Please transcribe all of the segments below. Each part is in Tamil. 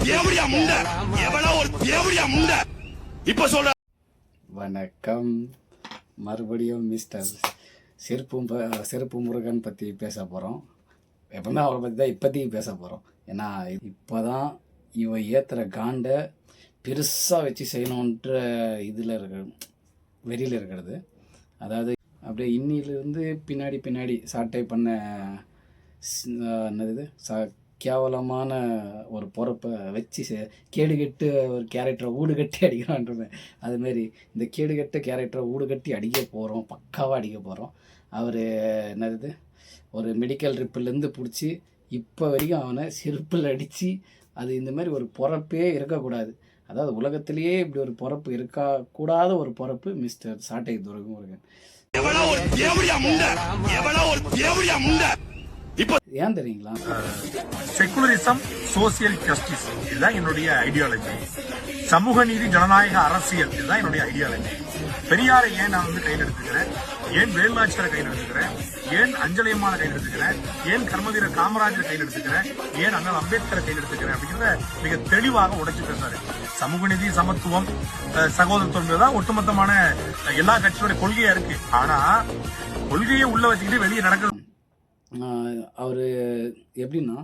தேவடியா முண்டை, எவனா ஒரு தேவடியா முண்டை. இப்ப சொல்ற. வணக்கம். மறுபடியும் மிஸ்டர் செருப்பு முருகன் பற்றி பேச போகிறோம். எப்பவுமே அவரை பற்றி தான் இப்போதைக்கு பேச போகிறோம். ஏன்னா இப்போ தான் இவன் ஏற்றுற காண்டை பெருசாக வச்சு செய்யணுன்ற இதில் வெறியில் இருக்கிறது. அதாவது அப்படியே இன்னிலிருந்து பின்னாடி சாட்டை பண்ண என்னது கேவலமான ஒரு பொறப்பை வச்சு கேடுகட்டு ஒரு கேரக்டரை ஊடுகட்டி அடிக்கிறான்றமே அதுமாரி இந்த கேடுகட்ட கேரக்டரை ஊடுகட்டி அடிக்க போகிறோம், பக்காவாக அடிக்க போகிறோம். அவர் என்னது ஒரு மெடிக்கல் ட்ரிப்பிலேருந்து பிடிச்சி இப்போ வரைக்கும் அவனை செருப்பில் அடித்து அது இந்த மாதிரி ஒரு பொறப்பே இருக்கக்கூடாது. அதாவது உலகத்திலேயே இப்படி ஒரு பொறப்பு இருக்கக்கூடாத ஒரு பொறப்பு மிஸ்டர் சாட்டை துரைமுருகன். ஏன் தெரியுங்களா? செகுலரிசம், சோசியல் ஜஸ்டிஸ் இதுதான் என்னுடைய ஐடியாலஜி. சமூக நீதி, ஜனநாயக அரசியல் இதுதான் என்னுடைய ஐடியாலஜி. பெரியாரை ஏன் நான் கையில் எடுத்துக்கிறேன், ஏன் வேலுநாச்சியாரை கையில் எடுத்துக்கிறேன், ஏன் அஞ்சலியம்மான கையில் எடுத்துக்கிறேன், ஏன் கர்மவீரர் காமராஜர் கையில் எடுத்துக்கிறேன், ஏன் அண்ணல் அம்பேத்கரை கையில் எடுத்துக்கிறேன் அப்படிங்கிறத மிக தெளிவாக உடைச்சு பேசுறாரு. சமூக நீதி, சமத்துவம், சகோதரத்துவம் தான் ஒட்டுமொத்தமான எல்லா கட்சியோட கொள்கையா இருக்கு. ஆனா கொள்கையை உள்ள வச்சுக்கிட்டு வெளியே நடக்கிறது. அவர் எப்படின்னா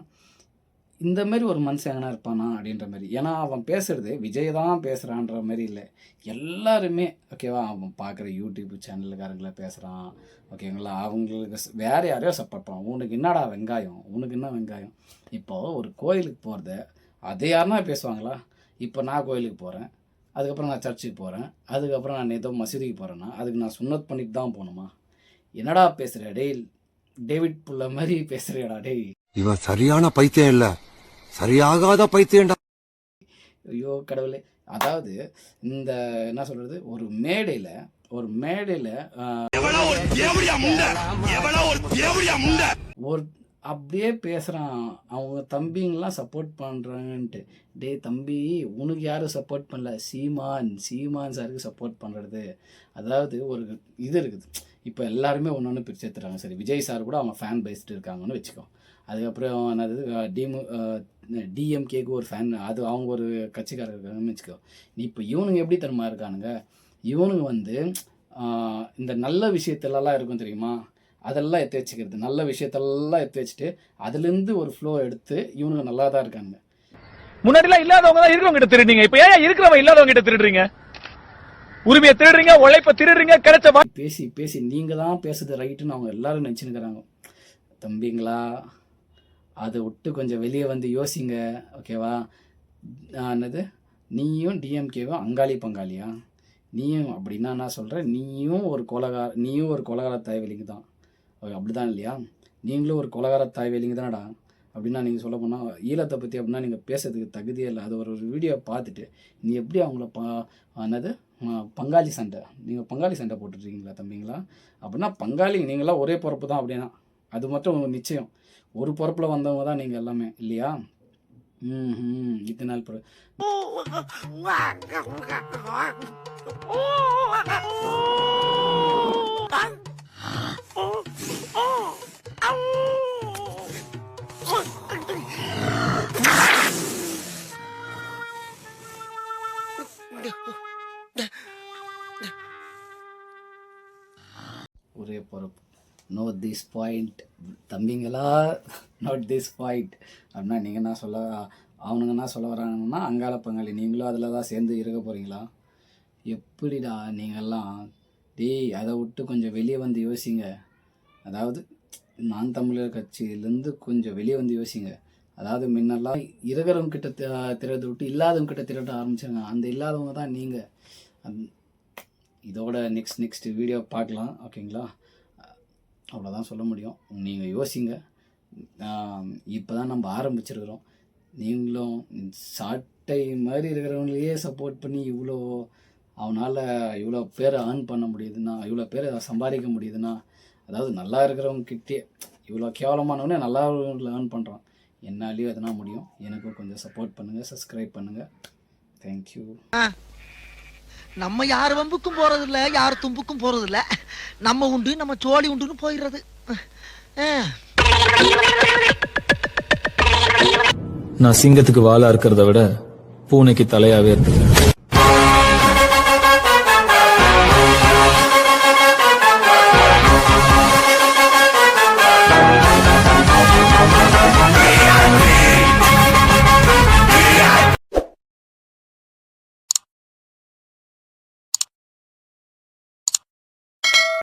இந்த மாதிரி ஒரு மனுஷன் எங்கன்னா இருப்பானா அப்படின்ற மாதிரி. ஏன்னா அவன் பேசுறது விஜய் தான் பேசுகிறான்ற மாதிரி இல்லை, எல்லாருமே ஓகேவா. அவன் பார்க்குற யூடியூப் சேனலுக்காரங்களை பேசுகிறான் ஓகேங்களா. அவங்களுக்கு வேறு யாரையோ சப்போர்ட் பண்ணுவான். உனக்கு என்னடா வெங்காயம், உனக்கு என்ன வெங்காயம். இப்போது ஒரு கோயிலுக்கு போகிறத அதை யாருன்னா பேசுவாங்களா? இப்போ நான் கோயிலுக்கு போகிறேன், அதுக்கப்புறம் நான் சர்ச்சுக்கு போகிறேன், அதுக்கப்புறம் நான் ஏதோ மசூதிக்கு போகிறேன்னா அதுக்கு நான் சுன்னத் பண்ணிட்டு தான் போகணுமா? என்னடா பேசுகிற டேய், டேவிட் புள்ள மாதிரி பேசுறியாடா டேய். இவன் சரியான பைத்தியம் இல்ல, சரியாகாத பைத்தியம்டா. ஐயோ கடவுளே. அதாவது இந்த என்ன சொல்றது, ஒரு மேடையில ஒரு அப்படியே பேசுறான். அவங்க தம்பிங்கெல்லாம் சப்போர்ட் பண்றாங்கன்ட்டு. டே தம்பி, உனக்கு யாரும் சப்போர்ட் பண்ணல, சீமான் சாருக்கு சப்போர்ட் பண்றது. அதாவது ஒரு இது இருக்குது. இப்போ எல்லாருமே ஒன்று பிரித்து எடுத்துறாங்க. சரி, விஜய் சார் கூட அவங்க ஃபேன் பேஸ்டு இருக்காங்கன்னு வச்சுக்கோ. அதுக்கப்புறம் என்னது டிஎம்கேக்கு ஒரு ஃபேன், அது அவங்க ஒரு கட்சிக்காரர் இருக்காங்கன்னு வச்சுக்கோ. இப்போ இவனுங்க எப்படி தரமா இருக்கானுங்க, இவனுங்க இந்த நல்ல விஷயத்துலலாம் இருக்கும் தெரியுமா, அதெல்லாம் எடுத்து வச்சுக்கிறது. நல்ல விஷயத்தெல்லாம் எடுத்து வச்சுட்டு அதுலேருந்து ஒரு ஃப்ளோ எடுத்து இவனுங்க நல்லா தான் இருக்காங்க. முன்னாடிலாம் இல்லாதவங்க தான் இருக்கிறவங்க கிட்ட திருடுறீங்க, இப்போ ஏன் இருக்கிறவங்க இல்லாதவங்க கிட்ட திருடுறீங்க? உரிமையை திருடுறீங்க, உழைப்பை திருடுறீங்க, கிடைச்ச பேசி நீங்கள் தான் பேசுறது ரைட்டுன்னு அவங்க எல்லாரும் நினச்சினுக்கிறாங்க. தம்பிங்களா, அதை விட்டு கொஞ்சம் வெளியே வந்து யோசிங்க ஓகேவா. என்னது நீயும் டிஎம்கேவும் அங்காளி பங்காளியா? நீயும் அப்படின்னா நான் சொல்கிறேன், நீயும் ஒரு கொலகார தாய்வெளிங்க தான், அப்படி தான் இல்லையா? நீங்களும் ஒரு கொலகார தாய்வெளிங்க தானடா. அப்படின்னா நீங்கள் சொல்ல போனால் ஈழத்தை பற்றி அப்படின்னா நீங்கள் பேசுறதுக்கு தகுதியே இல்லை. அது ஒரு வீடியோ பார்த்துட்டு நீ எப்படி அவங்கள என்னது பங்காளி சண்டை, நீங்கள் பங்காளி சண்டை போட்டுட்ருக்கீங்களா தம்பிங்களா? அப்படின்னா பங்காளி நீங்களாம் ஒரே பொறுப்பு தான் அப்படின்னா அது மட்டும் நிச்சயம். ஒரு பொறுப்பில் வந்தவங்க தான் நீங்கள் எல்லாமே இல்லையா? இத்தனை நாள் ஒரே பொறுப்பு. நோட் திஸ் பாயிண்ட் தம்பிங்களா, நோட் திஸ் பாயிண்ட். அப்படின்னா நீங்கள் என்ன அவனுங்க என்ன சொல்ல வராங்கன்னா அங்காள பங்காளி நீங்களும் அதில் தான் சேர்ந்து இருக்க போகிறீங்களா? எப்படிடா நீங்கள்லாம் டேய், அதை விட்டு கொஞ்சம் வெளியே வந்து யோசிங்க. அதாவது நான் தமிழர் கட்சியிலேருந்து கொஞ்சம் வெளியே வந்து யோசிங்க. அதாவது முன்னெல்லாம் இருக்கிறவங்க கிட்ட திருட விட்டு இல்லாதவங்க கிட்ட திருட ஆரம்பிச்சாங்க. அந்த இல்லாதவங்க தான் நீங்கள். இதோட நெக்ஸ்ட் வீடியோ பார்க்கலாம் ஓகேங்களா. அவ்வளோதான் சொல்ல முடியும். நீங்கள் யோசிங்க. இப்போ தான் நம்ம ஆரம்பிச்சிருக்கிறோம். நீங்களும் சாட்டை மாதிரி இருக்கிறவங்களையே சப்போர்ட் பண்ணி அவனால் இவ்வளோ பேரை ஏர்ன் பண்ண முடியுதுன்னா, இவ்வளோ பேரை சம்பாதிக்க முடியுதுன்னா, அதாவது நல்லா இருக்கிறவங்க கிட்டே இவ்வளோ கேவலமானவனே நல்லா ஏர்ன் பண்ணுறான். என்னாலேயும் எதனா முடியும். எனக்கும் கொஞ்சம் சப்போர்ட் பண்ணுங்கள், சப்ஸ்கிரைப் பண்ணுங்கள். தேங்க்யூ. நம்ம யார் வம்புக்கும் போறது இல்ல, யார் தும்புக்கும் போறது இல்ல. நம்ம உண்டு, நம்ம சோழி உண்டுன்னு போயிடுறது. நான் சிங்கத்துக்கு வாலா இருக்கிறத விட பூனைக்கு தலையாவே இருந்தேன்.